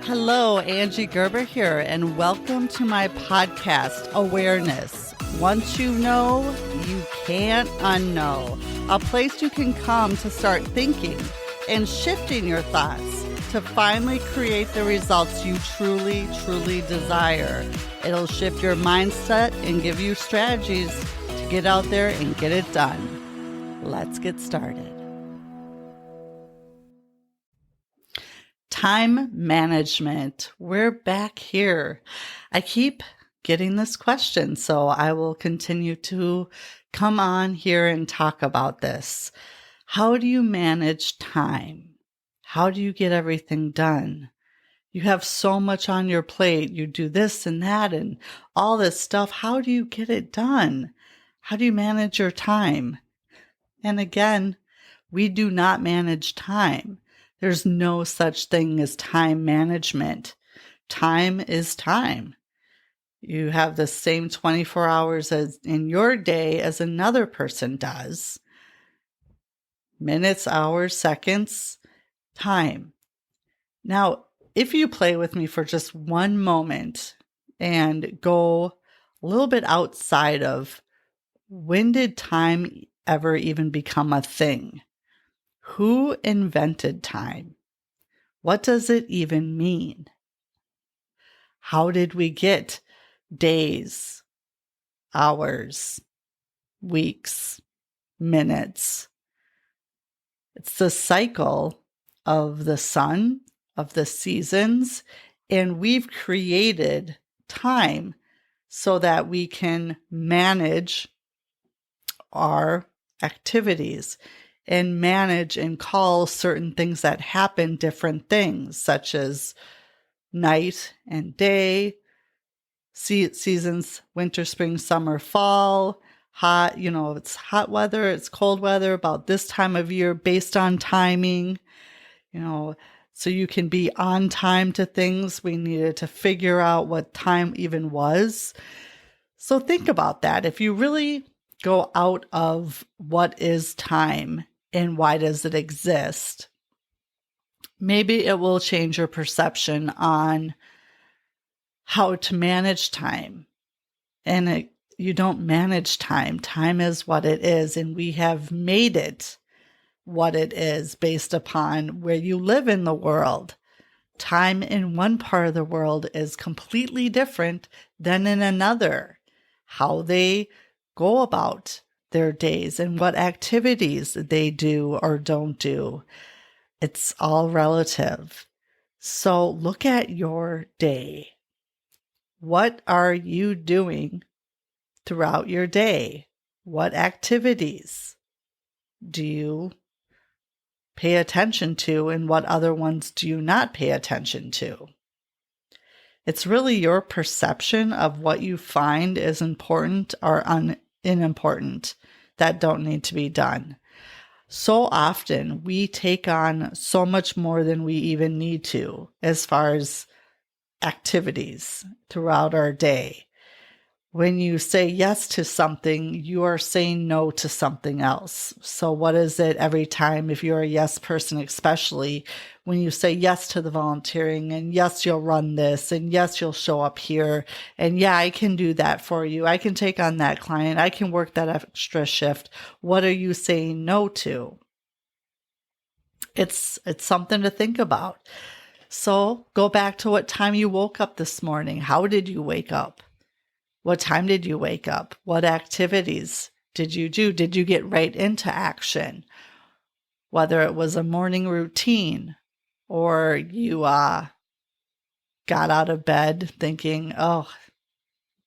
Hello, Angie Gerber here, and welcome to my podcast, Awareness. Once you know, you can't unknow. A place you can come to start thinking and shifting your thoughts to finally create the results you truly, truly desire. It'll shift your mindset and give you strategies to get out there and get it done. Let's get started. Time management. We're back here. I keep getting this question, so I will continue to come on here and talk about this. How do you manage time? How do you get everything done? You have so much on your plate. You do this and that and all this stuff. How do you get it done? How do you manage your time? And again, we do not manage time. There's no such thing as time management. Time is time. You have the same 24 hours as in your day as another person does. Minutes, hours, seconds, time. Now, if you play with me for just one moment and go a little bit outside of when did time ever even become a thing? Who invented time? What does it even mean? How did we get days, hours, weeks, minutes? It's the cycle of the sun, of the seasons, and we've created time so that we can manage our activities and manage and call certain things that happen different things, such as night and day, seasons, winter, spring, summer, fall, hot, it's hot weather, it's cold weather about this time of year based on timing, so you can be on time to things. We needed to figure out what time even was. So think about that. If you really go out of what is time and why does it exist, maybe it will change your perception on how to manage time. And you don't manage time. Time is what it is, and we have made it what it is based upon where you live in the world. Time in one part of the world is completely different than in another. How they go about their days and what activities they do or don't do. It's all relative. So look at your day. What are you doing throughout your day? What activities do you pay attention to and what other ones do you not pay attention to? It's really your perception of what you find is important or unimportant that don't need to be done. So often we take on so much more than we even need to as far as activities throughout our day. When you say yes to something, you are saying no to something else. So what is it every time, if you're a yes person, especially when you say yes to the volunteering and yes, you'll run this and yes, you'll show up here and yeah, I can do that for you. I can take on that client. I can work that extra shift. What are you saying no to? It's something to think about. So go back to what time you woke up this morning. How did you wake up? What time did you wake up? What activities did you do? Did you get right into action? Whether it was a morning routine or you got out of bed thinking, oh,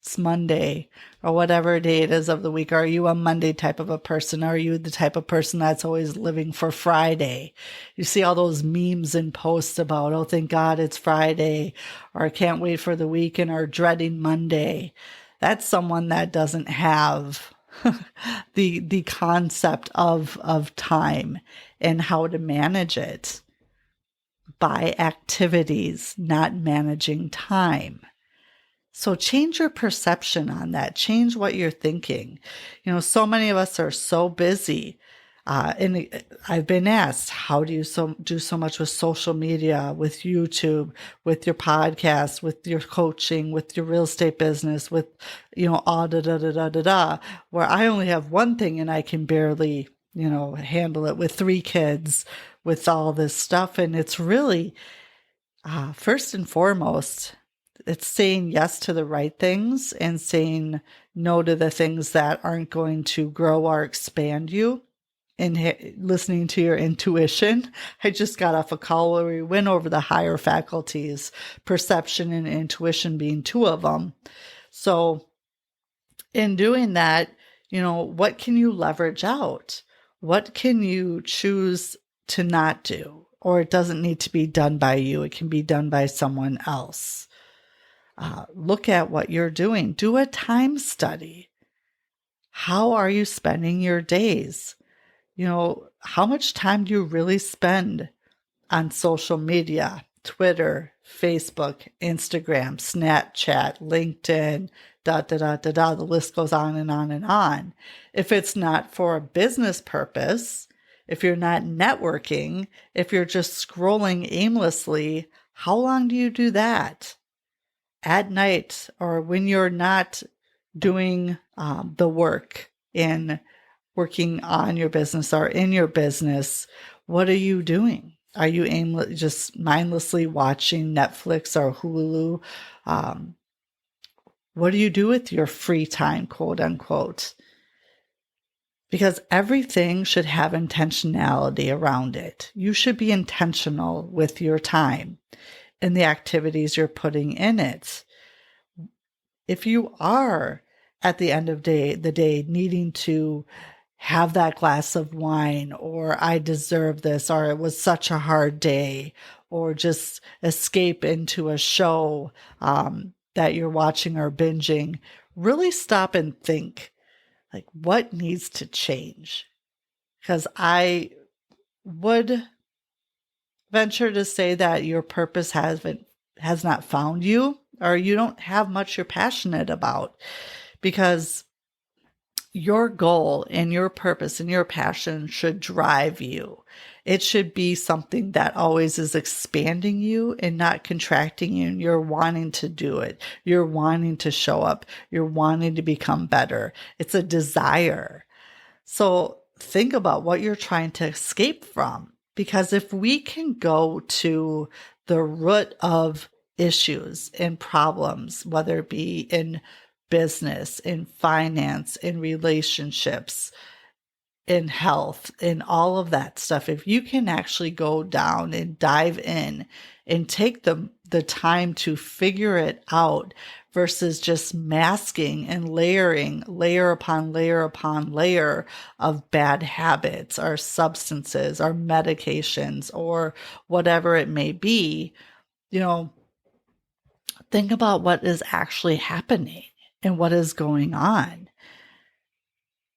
it's Monday or whatever day it is of the week. Are you a Monday type of a person? Are you the type of person that's always living for Friday? You see all those memes and posts about, oh, thank God it's Friday, or I can't wait for the weekend, or dreading Monday. That's someone that doesn't have the concept of time and how to manage it by activities, not managing time. So change your perception on that. Change what you're thinking. So many of us are so busy. And I've been asked, how do you do so much with social media, with YouTube, with your podcast, with your coaching, with your real estate business, with, all da da da da da da, where I only have one thing and I can barely, handle it with 3 kids, with all this stuff. And it's really, first and foremost, it's saying yes to the right things and saying no to the things that aren't going to grow or expand you, and listening to your intuition. I just got off a call where we went over the higher faculties, perception and intuition being 2 of them. So in doing that, what can you leverage out? What can you choose to not do? Or it doesn't need to be done by you. It can be done by someone else. Look at what you're doing. Do a time study. How are you spending your days? How much time do you really spend on social media, Twitter, Facebook, Instagram, Snapchat, LinkedIn, the list goes on and on and on. If it's not for a business purpose, if you're not networking, if you're just scrolling aimlessly, how long do you do that? At night, or when you're not doing the work in working on your business or in your business, what are you doing? Are you just mindlessly watching Netflix or Hulu? What do you do with your free time, quote unquote? Because everything should have intentionality around it. You should be intentional with your time and the activities you're putting in it. If you are at the end of the day needing to have that glass of wine, or I deserve this, or it was such a hard day, or just escape into a show that you're watching or binging, really stop and think, like, what needs to change? Because I would venture to say that your purpose has not found you, or you don't have much you're passionate about, because your goal and your purpose and your passion should drive you. It should be something that always is expanding you and not contracting you. And you're wanting to do it. You're wanting to show up. You're wanting to become better. It's a desire. So think about what you're trying to escape from. Because if we can go to the root of issues and problems, whether it be in business, in finance, in relationships, in health, in all of that stuff, if you can actually go down and dive in and take the time to figure it out versus just masking and layering layer upon layer upon layer of bad habits or substances or medications or whatever it may be, think about what is actually happening and what is going on.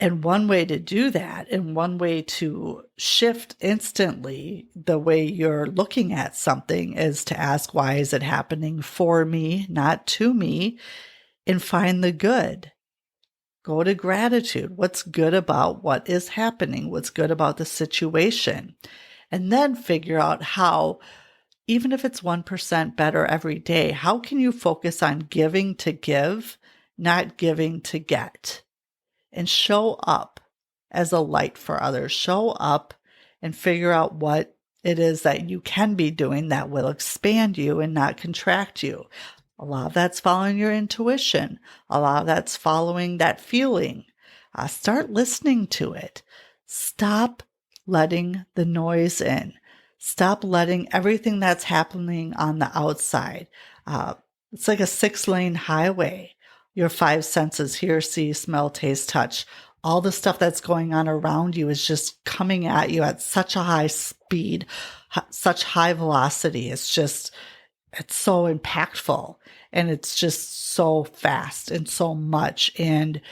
And one way to do that, and one way to shift instantly the way you're looking at something, is to ask, why is it happening for me, not to me, and find the good. Go to gratitude. What's good about what is happening? What's good about the situation? And then figure out how, even if it's 1% better every day, how can you focus on giving to give, not giving to get? And show up as a light for others. Show up and figure out what it is that you can be doing that will expand you and not contract you. A lot of that's following your intuition. A lot of that's following that feeling. Start listening to it. Stop letting the noise in. Stop letting everything that's happening on the outside. It's like a 6-lane highway. Your 5 senses, hear, see, smell, taste, touch, all the stuff that's going on around you is just coming at you at such a high speed, such high velocity. It's so impactful, and it's just so fast and so much. And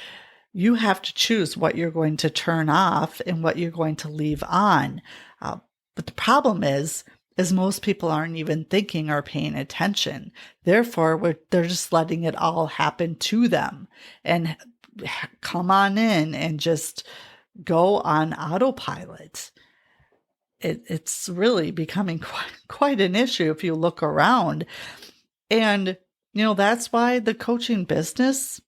you have to choose what you're going to turn off and what you're going to leave on. But the problem is most people aren't even thinking or paying attention. Therefore, they're just letting it all happen to them and come on in and just go on autopilot. It's really becoming quite an issue if you look around. And, that's why the coaching business,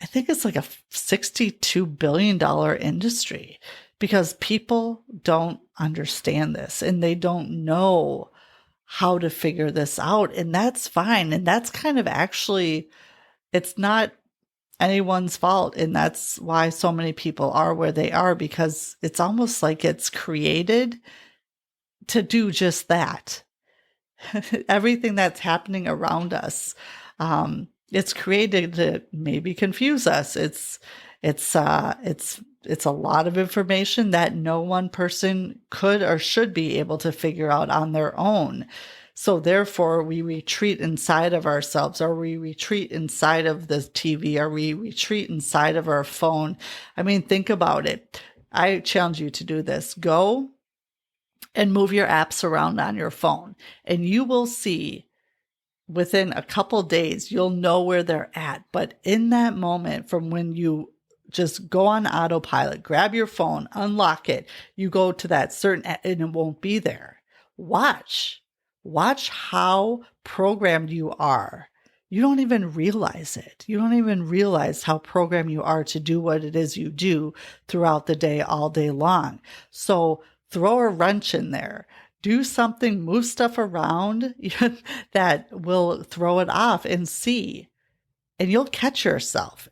I think it's like a $62 billion industry, because people don't understand this and they don't know how to figure this out. And that's fine. And that's kind of actually, it's not anyone's fault. And that's why so many people are where they are, because it's almost like it's created to do just that. Everything that's happening around us, it's created to maybe confuse us. It's a lot of information that no one person could or should be able to figure out on their own. So therefore, we retreat inside of ourselves, or we retreat inside of the TV, or we retreat inside of our phone. I mean, think about it. I challenge you to do this. Go and move your apps around on your phone, and you will see within a couple days, you'll know where they're at. But in that moment, from when you just go on autopilot, grab your phone, unlock it, you go to that certain app and it won't be there. Watch how programmed you are. You don't even realize it. You don't even realize how programmed you are to do what it is you do throughout the day, all day long. So throw a wrench in there. Do something, move stuff around that will throw it off and see. And you'll catch yourself.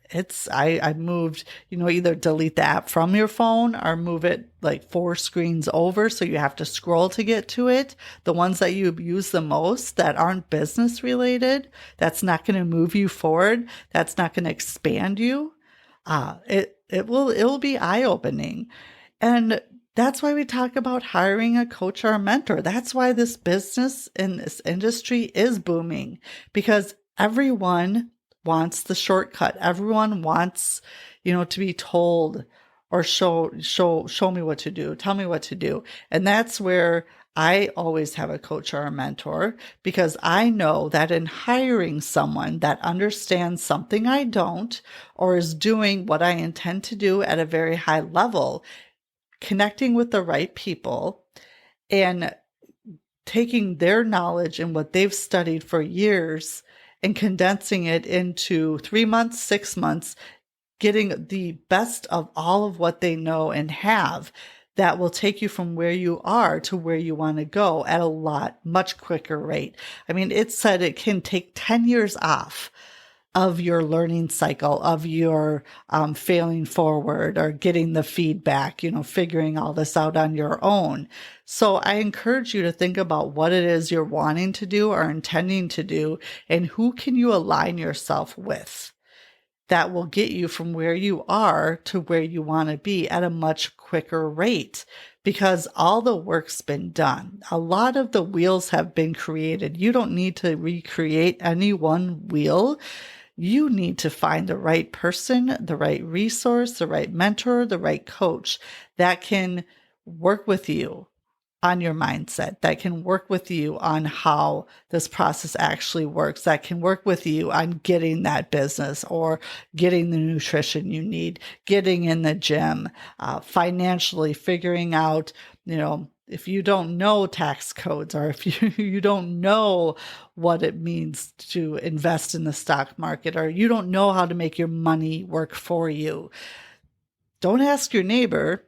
I moved, either delete the app from your phone or move it like 4 screens over, so you have to scroll to get to it. The ones that you use the most that aren't business related, that's not going to move you forward. That's not going to expand you. It will be eye-opening. And that's why we talk about hiring a coach or a mentor. That's why this business in this industry is booming, because everyone wants the shortcut. Everyone wants, to be told or show me what to do. Tell me what to do. And that's where I always have a coach or a mentor, because I know that in hiring someone that understands something I don't, or is doing what I intend to do at a very high level, connecting with the right people and taking their knowledge and what they've studied for years and condensing it into 3 months, 6 months, getting the best of all of what they know and have, that will take you from where you are to where you want to go at a much quicker rate. I mean, it said it can take 10 years off of your learning cycle, of your failing forward or getting the feedback, figuring all this out on your own. So I encourage you to think about what it is you're wanting to do or intending to do, and who can you align yourself with that will get you from where you are to where you want to be at a much quicker rate, because all the work's been done. A lot of the wheels have been created. You don't need to recreate any one wheel. You need to find the right person, the right resource, the right mentor, the right coach that can work with you on your mindset, that can work with you on how this process actually works, that can work with you on getting that business or getting the nutrition you need, getting in the gym, financially figuring out, if you don't know tax codes, or if you don't know what it means to invest in the stock market, or you don't know how to make your money work for you, don't ask your neighbor,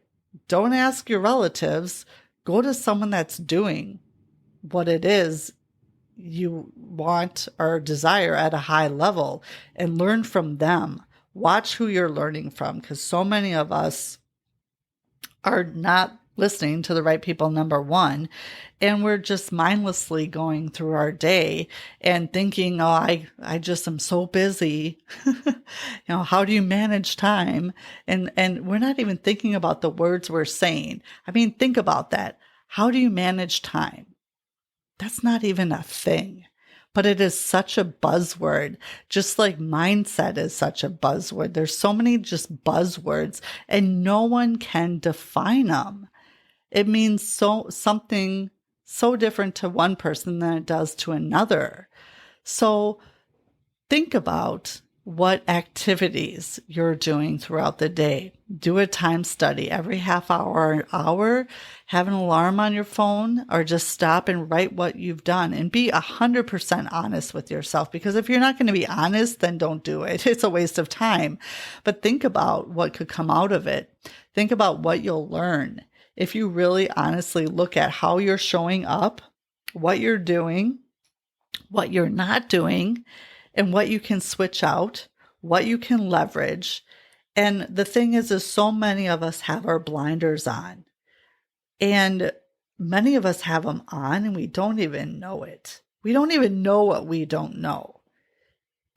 don't ask your relatives. Go to someone that's doing what it is you want or desire at a high level and learn from them. Watch who you're learning from, because so many of us are not listening to the right people, number one, and we're just mindlessly going through our day and thinking, oh, I just am so busy. How do you manage time? And we're not even thinking about the words we're saying. I mean, think about that. How do you manage time? That's not even a thing. But it is such a buzzword, just like mindset is such a buzzword. There's so many just buzzwords, and no one can define them. It means something so different to one person than it does to another. So think about what activities you're doing throughout the day. Do a time study every half hour or hour. Have an alarm on your phone, or just stop and write what you've done and be 100% honest with yourself. Because if you're not going to be honest, then don't do it. It's a waste of time. But think about what could come out of it. Think about what you'll learn if you really honestly look at how you're showing up, what you're doing, what you're not doing, and what you can switch out, what you can leverage. And the thing is so many of us have our blinders on, and many of us have them on and we don't even know it. We don't even know what we don't know.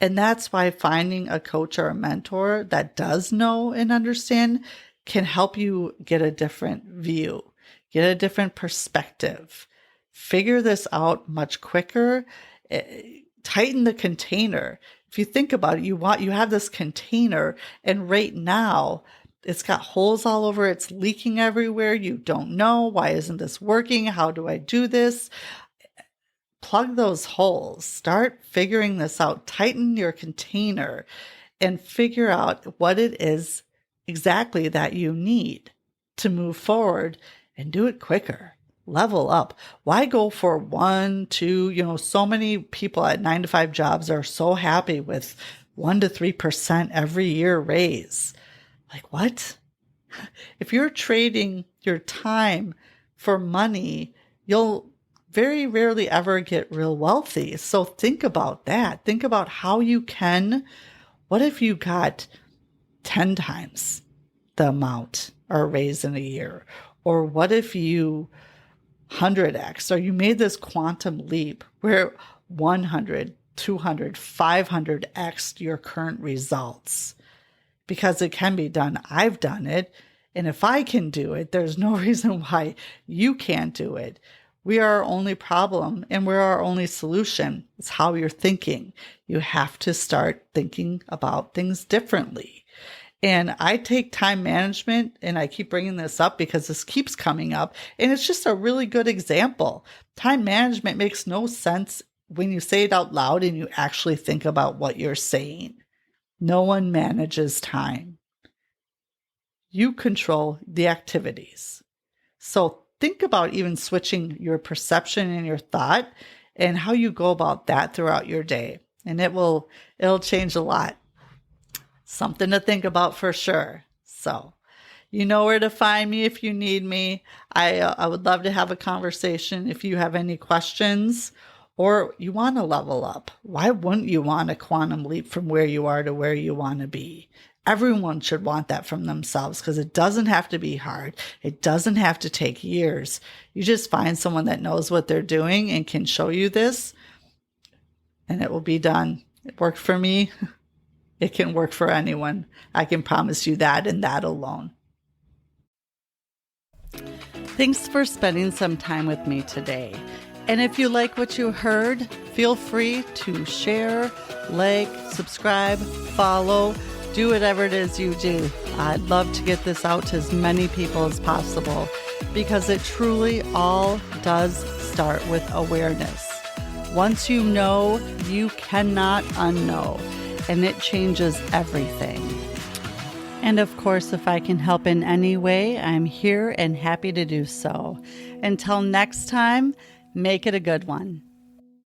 And that's why finding a coach or a mentor that does know and understand can help you get a different view, get a different perspective, figure this out much quicker. Tighten the container. If you think about it, you have this container, and right now it's got holes all over. It's leaking everywhere. You don't know, why isn't this working? How do I do this? Plug those holes. Start figuring this out. Tighten your container and figure out what it is exactly that you need to move forward, and do it quicker. Level up. Why go for 1, 2, so many people at 9-to-5 jobs are so happy with 1 to 3% every year raise. Like, what? If you're trading your time for money, you'll very rarely ever get real wealthy. So think about that. Think about how you can. What if you got 10 times the amount or raise in a year? Or what if you 100x, or you made this quantum leap where 100, 200, 500x your current results? Because it can be done. I've done it. And if I can do it, there's no reason why you can't do it. We are our only problem, and we're our only solution. It's how you're thinking. You have to start thinking about things differently. And I take time management, and I keep bringing this up because this keeps coming up, and it's just a really good example. Time management makes no sense when you say it out loud and you actually think about what you're saying. No one manages time. You control the activities. So think about even switching your perception and your thought and how you go about that throughout your day. And it'll change a lot. Something to think about for sure. So you know where to find me if you need me. I would love to have a conversation if you have any questions or you want to level up. Why wouldn't you want a quantum leap from where you are to where you want to be? Everyone should want that from themselves, because it doesn't have to be hard. It doesn't have to take years. You just find someone that knows what they're doing and can show you this, and it will be done. It worked for me. It can work for anyone. I can promise you that, and that alone. Thanks for spending some time with me today. And if you like what you heard, feel free to share, like, subscribe, follow, do whatever it is you do. I'd love to get this out to as many people as possible, because it truly all does start with awareness. Once you know, you cannot unknow. And it changes everything. And of course, if I can help in any way, I'm here and happy to do so. Until next time, make it a good one.